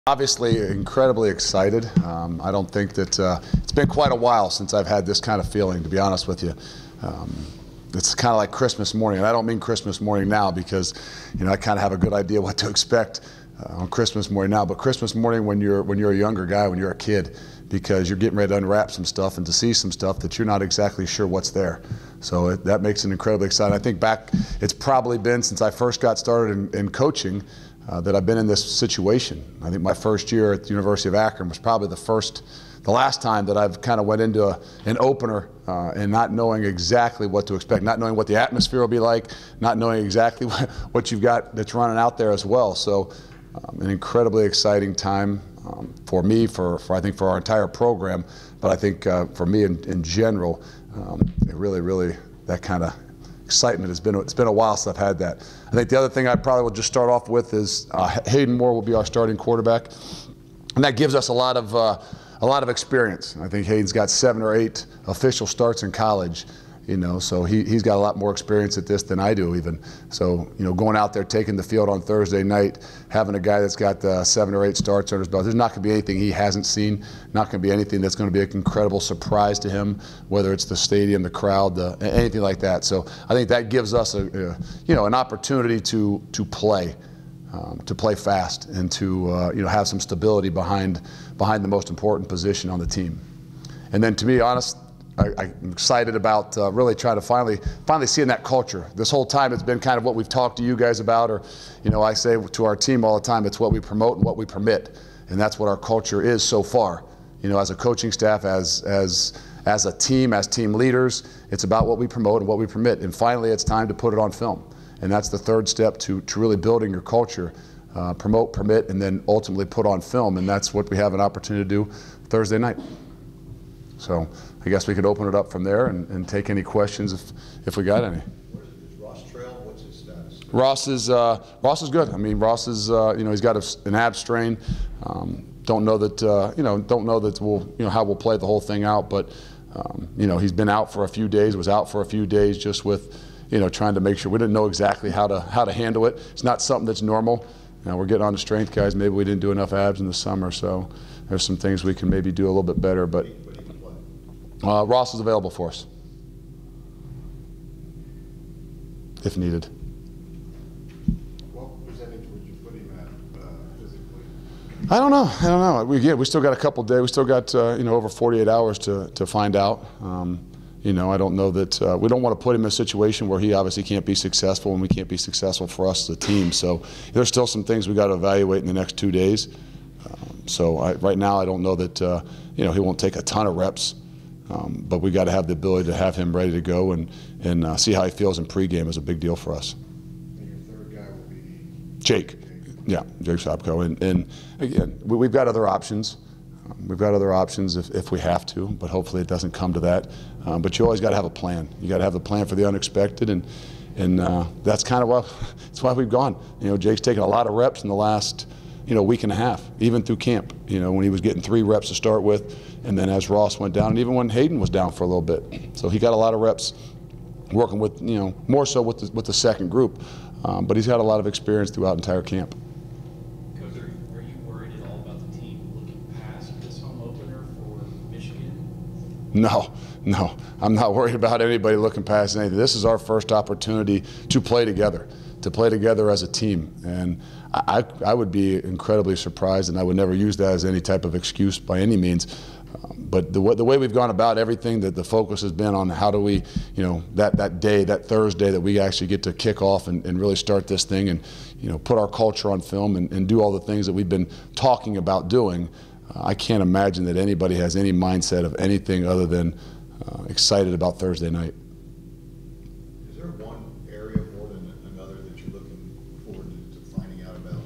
Obviously incredibly excited. I don't think that it's been quite a while since I've had this kind of feeling, to be honest with you. It's kind of like Christmas morning, and I don't mean Christmas morning now because, you know, I kind of have a good idea what to expect on Christmas morning now, but Christmas morning when you're a younger guy, when you're a kid, because you're getting ready to unwrap some stuff and to see some stuff that you're not exactly sure what's there. So that makes it incredibly exciting. I think back, it's probably been since I first got started in coaching that I've been in this situation. I think my first year at the University of Akron was probably the last time that I've kind of went into an opener and not knowing exactly what to expect, not knowing what the atmosphere will be like, not knowing exactly what you've got that's running out there as well. So an incredibly exciting time for me, I think for our entire program, but I think for me in general, it really that kind of excitement it's been a while since I've had that. I think the other thing I probably will just start off with is Hayden Moore will be our starting quarterback, and that gives us a lot of experience. I think Hayden's got 7 or 8 official starts in college, you know, so he's got a lot more experience at this than I do even. So, you know, going out there, taking the field on Thursday night, having a guy that's got 7 or 8 starts under his belt, there's not going to be anything he hasn't seen, not going to be anything that's going to be an incredible surprise to him, whether it's the stadium, the crowd, anything like that. So I think that gives us an opportunity to play fast and to have some stability behind the most important position on the team. And then, to be honest, I'm excited about really trying to finally seeing that culture. This whole time it's been kind of what we've talked to you guys about, or, you know, I say to our team all the time, it's what we promote and what we permit, and that's what our culture is so far. You know, as a coaching staff, as a team, as team leaders, it's about what we promote and what we permit. And finally, it's time to put it on film, and that's the third step to really building your culture: promote, permit, and then ultimately put on film. And that's what we have an opportunity to do Thursday night. So I guess we could open it up from there and take any questions if we got any. Is Ross Trail? What's his status? Ross is good. I mean, Ross is he's got an ab strain. Don't know that how we'll play the whole thing out, but he's been out for a few days. Was out for a few days just with trying to make sure. We didn't know exactly how to handle it. It's not something that's normal. We're getting on the strength guys. Maybe we didn't do enough abs in the summer, so there's some things we can maybe do a little bit better. But Ross is available for us if needed. What percentage would you put him at physically? I don't know. We still got a couple days. We still got over 48 hours to find out. I don't know that we don't want to put him in a situation where he obviously can't be successful, and we can't be successful for us as a team. So there's still some things we got to evaluate in the next 2 days. Right now I don't know that he won't take a ton of reps. But we got to have the ability to have him ready to go and see how he feels in pregame is a big deal for us. And your third guy will be Jake. Yeah, Jake Sopko. And again, we've got other options. We've got other options if we have to, but hopefully it doesn't come to that. But you always got to have a plan. You got to have a plan for the unexpected, and that's kind of that's why we've gone. Jake's taken a lot of reps in the last week and a half, even through camp. When he was getting 3 reps to start with, and then as Ross went down, and even when Hayden was down for a little bit. So he got a lot of reps working with, more so with the second group. But he's had a lot of experience throughout entire camp. Coach, are you worried at all about the team looking past this home opener for Michigan? No, I'm not worried about anybody looking past anything. This is our first opportunity to play together as a team. And I would be incredibly surprised, and I would never use that as any type of excuse by any means. But the way we've gone about everything, that the focus has been on how do we, that Thursday that we actually get to kick off and really start this thing and, put our culture on film and do all the things that we've been talking about doing. I can't imagine that anybody has any mindset of anything other than excited about Thursday night. Is there one area more than another that you're looking forward to finding out about?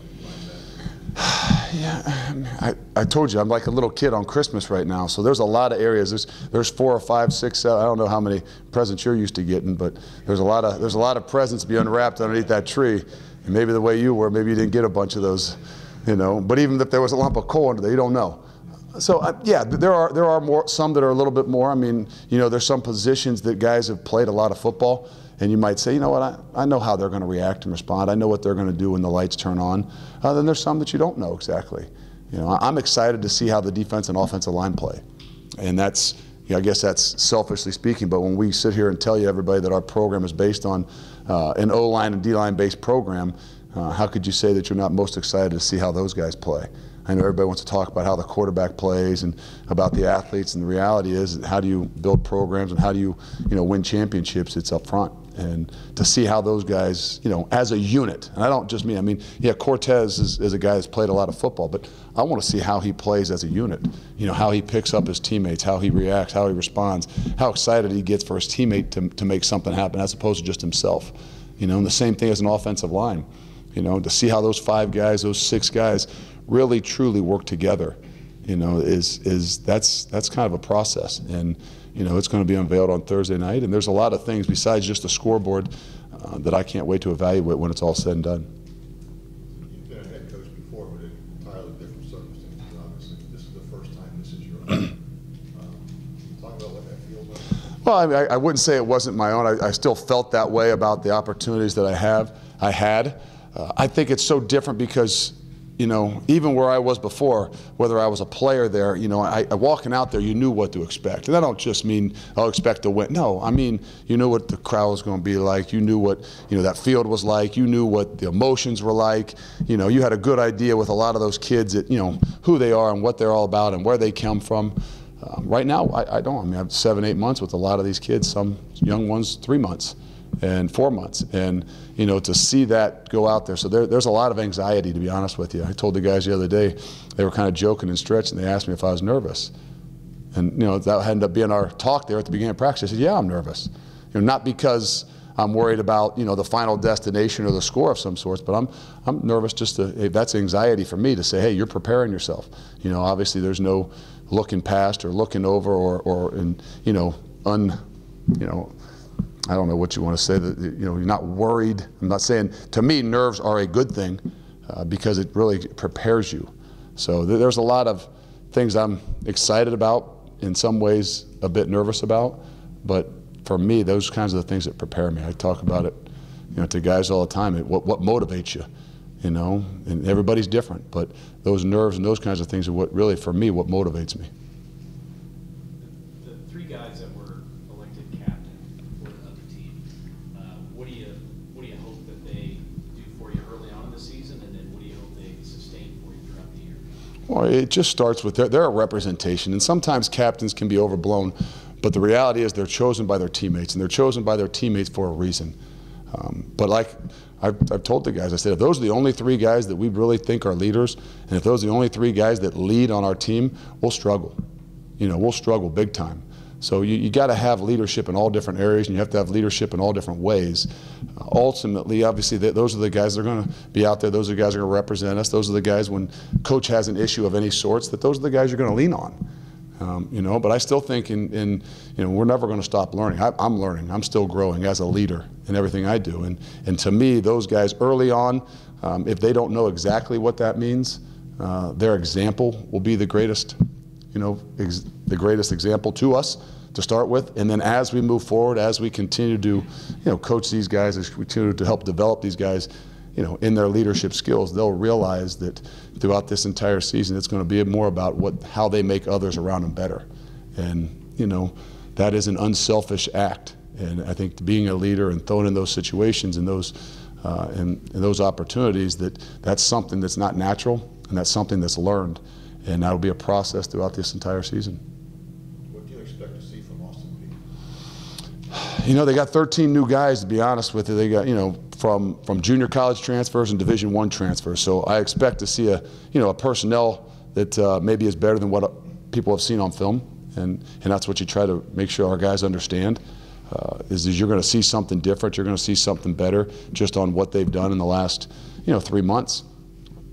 Yeah, I told you I'm like a little kid on Christmas right now. So there's a lot of areas. There's 4 or 5, 6, 7. I don't know how many presents you're used to getting, but there's a lot of presents to be unwrapped underneath that tree. And maybe the way you were, maybe you didn't get a bunch of those, But even if there was a lump of coal under there, you don't know. So yeah, there are some that are a little bit more. I mean, there's some positions that guys have played a lot of football, and you might say, you know what, I know how they're going to react and respond. I know what they're going to do when the lights turn on. Then there's some that you don't know exactly. You know, I'm excited to see how the defense and offensive line play. And that's, you know, I guess that's selfishly speaking, but when we sit here and tell you, everybody, that our program is based on an O-line and D-line based program, how could you say that you're not most excited to see how those guys play? I know everybody wants to talk about how the quarterback plays and about the athletes, and the reality is, how do you build programs and how do you, win championships? It's up front. And to see how those guys, as a unit, and I don't just mean, yeah, Cortez is a guy that's played a lot of football, but I want to see how he plays as a unit, how he picks up his teammates, how he reacts, how he responds, how excited he gets for his teammate to make something happen as opposed to just himself. And the same thing as an offensive line, to see how those 5 guys, those 6 guys really truly work together, that's kind of a process. And it's going to be unveiled on Thursday night, and there's a lot of things besides just the scoreboard that I can't wait to evaluate when it's all said and done. You've been a head coach before, but in entirely different circumstances, obviously. This is the first time this is your own. Talk about what that feels like. Well, I wouldn't say it wasn't my own. I still felt that way about the opportunities that I had. I think it's so different because, even where I was before, whether I was a player there, walking out there, you knew what to expect. And I don't just mean, I'll expect to win. No, I mean, you knew what the crowd was going to be like. You knew what, that field was like. You knew what the emotions were like. You had a good idea with a lot of those kids that, who they are and what they're all about and where they come from. Right now, I don't. I have 7, 8 months with a lot of these kids, some young ones 3 months and 4 months. And, to see that go out there. So there's a lot of anxiety, to be honest with you. I told the guys the other day, they were kind of joking and stretching. They asked me if I was nervous. And, that ended up being our talk there at the beginning of practice. I said, yeah, I'm nervous. Not because I'm worried about, the final destination or the score of some sorts, but I'm nervous just to, hey, that's anxiety for me to say, hey, you're preparing yourself. Obviously there's no looking past or looking over I don't know what you want to say, that you're not worried. I'm not saying, to me, nerves are a good thing because it really prepares you. So there's a lot of things I'm excited about, in some ways a bit nervous about, but for me, those kinds of the things that prepare me. I talk about it, to guys all the time. What motivates you, and everybody's different, but those nerves and those kinds of things are what really, for me, what motivates me. The 3 guys that were elected captain for the team, what do you hope that they do for you early on in the season, and then what do you hope they sustain for you throughout the year? Well, it just starts with they're a representation, and sometimes captains can be overblown, but the reality is they're chosen by their teammates, and they're chosen by their teammates for a reason. But like I've told the guys, I said, if those are the only 3 guys that we really think are leaders, and if those are the only 3 guys that lead on our team, we'll struggle. We'll struggle big time. So you got to have leadership in all different areas, and you have to have leadership in all different ways. Ultimately, obviously, those are the guys that are going to be out there. Those are the guys that are going to represent us. Those are the guys, when coach has an issue of any sorts, that those are the guys you're going to lean on. But I still think we're never going to stop learning. I'm learning. I'm still growing as a leader in everything I do. And to me, those guys early on, if they don't know exactly what that means, their example will be the greatest, the greatest example to us to start with. And then as we move forward, as we continue to, coach these guys, as we continue to help develop these guys, in their leadership skills, they'll realize that throughout this entire season, it's going to be more about how they make others around them better. And, that is an unselfish act. And I think being a leader and throwing in those situations and those opportunities, that's something that's not natural, and that's something that's learned. And that'll be a process throughout this entire season. What do you expect to see from Austin Peay? They got 13 new guys, to be honest with you. They got, from junior college transfers and Division I transfers. So I expect to see a personnel that maybe is better than what people have seen on film, and that's what you try to make sure our guys understand. Is you're going to see something different, you're going to see something better just on what they've done in the last 3 months.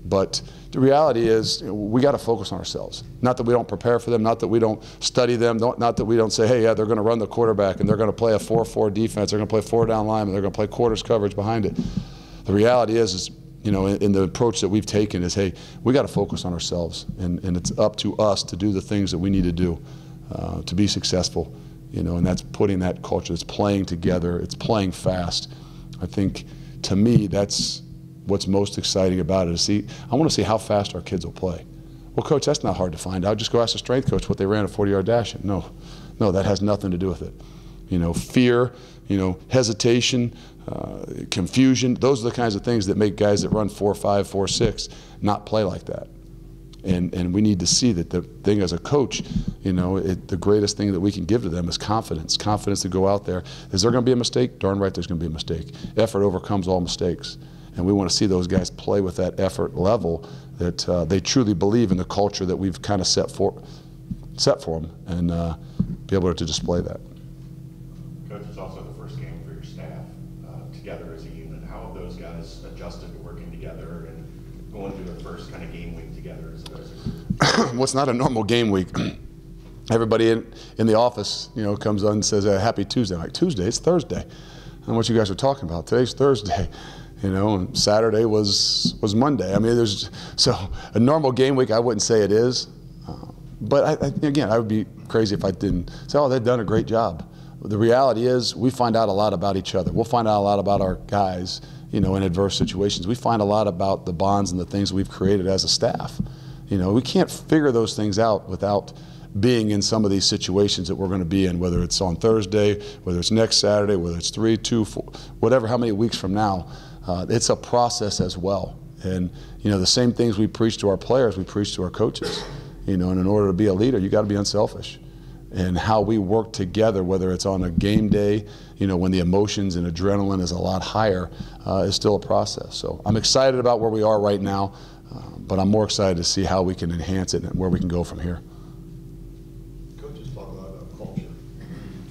But the reality is, we got to focus on ourselves. Not that we don't prepare for them, not that we don't study them, not that we don't say, hey, yeah, they're going to run the quarterback and they're going to play a 4-4 defense, they're going to play 4 down linemen, they're going to play quarters coverage behind it. The reality is in the approach that we've taken is, hey, we got to focus on ourselves, and it's up to us to do the things that we need to do to be successful. And that's putting that culture, it's playing together, it's playing fast. I think, to me, that's what's most exciting about it. I want to see how fast our kids will play. Well, Coach, that's not hard to find out. Just go ask the strength coach what they ran a 40-yard dash in. No, that has nothing to do with it. Fear, hesitation, confusion, those are the kinds of things that make guys that run 4.5, 4.6 not play like that. And we need to see that the thing as a coach, the greatest thing that we can give to them is confidence. Confidence to go out there. Is there going to be a mistake? Darn right there's going to be a mistake. Effort overcomes all mistakes. And we want to see those guys play with that effort level that they truly believe in the culture that we've kind of set for them, and be able to display that. Coach, it's also the first game for your staff together as a unit. How have those guys adjusted to working together and going through their first kind of game week together as a group? Well, it's not a normal game week. Everybody in the office, comes on and says, "Happy Tuesday." I'm like, Tuesday? It's Thursday. I don't know what you guys are talking about. Today's Thursday. And Saturday was Monday. I mean, so a normal game week, I wouldn't say it is. But again, I would be crazy if I didn't say, oh, they've done a great job. The reality is we find out a lot about each other. We'll find out a lot about our guys, in adverse situations. We find a lot about the bonds and the things we've created as a staff. We can't figure those things out without being in some of these situations that we're going to be in, whether it's on Thursday, whether it's next Saturday, whether it's 3, 2, 4, whatever, how many weeks from now. It's a process as well. And, the same things we preach to our players, we preach to our coaches. And in order to be a leader, you got to be unselfish. And how we work together, whether it's on a game day, when the emotions and adrenaline is a lot higher, is still a process. So I'm excited about where we are right now, but I'm more excited to see how we can enhance it and where we can go from here. Coaches talk a lot about culture,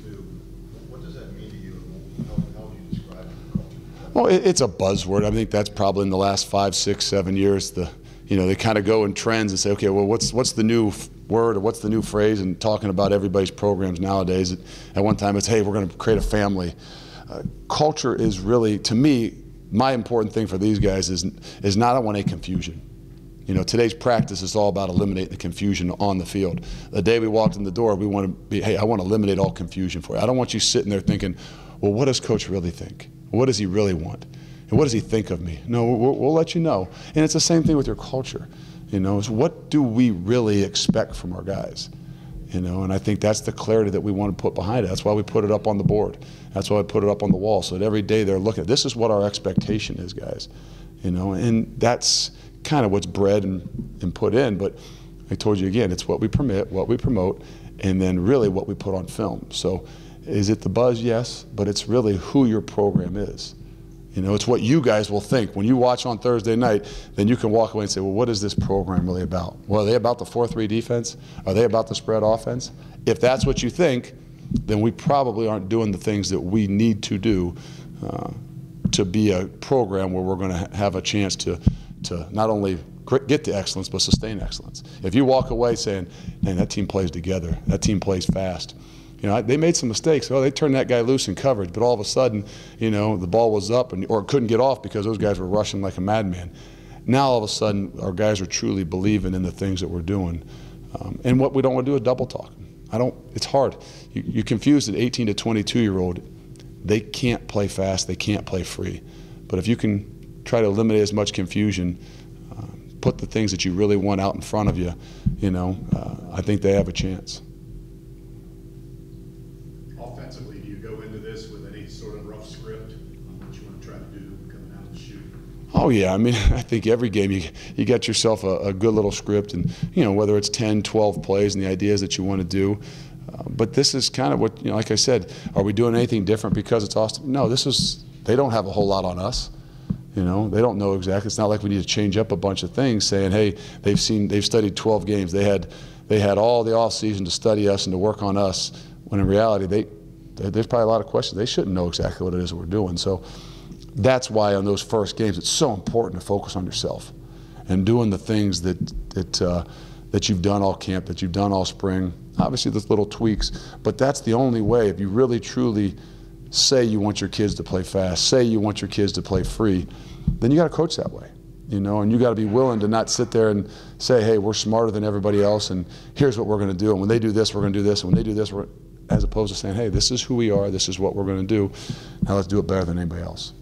too. What does that mean to you? How would you describe culture? Well, it's a buzzword. I think that's probably in the last 5, 6, 7 years. They kind of go in trends and say, okay, well, what's the new word or what's the new phrase? And talking about everybody's programs nowadays. At one time, it's, hey, we're going to create a family. Culture is really, to me, my important thing for these guys is not I want any confusion. Today's practice is all about eliminating the confusion on the field. The day we walked in the door, we want to be, hey, I want to eliminate all confusion for you. I don't want you sitting there thinking, well, what does Coach really think? What does he really want? And what does he think of me? No, we'll let you know. And it's the same thing with your culture. Is what do we really expect from our guys? And I think that's the clarity that we want to put behind it. That's why we put it up on the board. That's why I put it up on the wall, so that every day they're looking at, this is what our expectation is, guys. And that's kind of what's bred and put in. But I told you again, it's what we permit, what we promote, and then really what we put on film. So is it the buzz? Yes, but it's really who your program is. It's what you guys will think. When you watch on Thursday night, then you can walk away and say, well, what is this program really about? Well, are they about the 4-3 defense? Are they about the spread offense? If that's what you think, then we probably aren't doing the things that we need to do to be a program where we're going to have a chance to not only get to excellence, but sustain excellence. If you walk away saying, man, that team plays together, that team plays fast, they made some mistakes. Oh, they turned that guy loose in coverage, but all of a sudden, the ball was up or couldn't get off because those guys were rushing like a madman. Now all of a sudden, our guys are truly believing in the things that we're doing. And what we don't want to do is double talk. It's hard. You confuse an 18 to 22-year-old. They can't play fast. They can't play free. But if you can try to eliminate as much confusion, put the things that you really want out in front of you, I think they have a chance. Offensively, do you go into this with any sort of rough script on what you want to try to do coming out of the chute? Oh, yeah. I mean, I think every game you get yourself a good little script, and, whether it's 10, 12 plays and the ideas that you want to do. But this is kind of what, like I said, are we doing anything different because it's Austin? No, they don't have a whole lot on us. They don't know exactly. It's not like we need to change up a bunch of things saying, hey, they've studied 12 games. They had all the off season to study us and to work on us, when in reality, there's probably a lot of questions. They shouldn't know exactly what it is that we're doing. So that's why on those first games, it's so important to focus on yourself and doing the things that you've done all camp, that you've done all spring. Obviously, there's little tweaks, but that's the only way. If you really, truly say you want your kids to play fast, say you want your kids to play free, then you got to coach that way, and you got to be willing to not sit there and say, hey, we're smarter than everybody else, and here's what we're going to do, and when they do this, we're going to do this, and when they do this, as opposed to saying, hey, this is who we are, this is what we're going to do, now let's do it better than anybody else.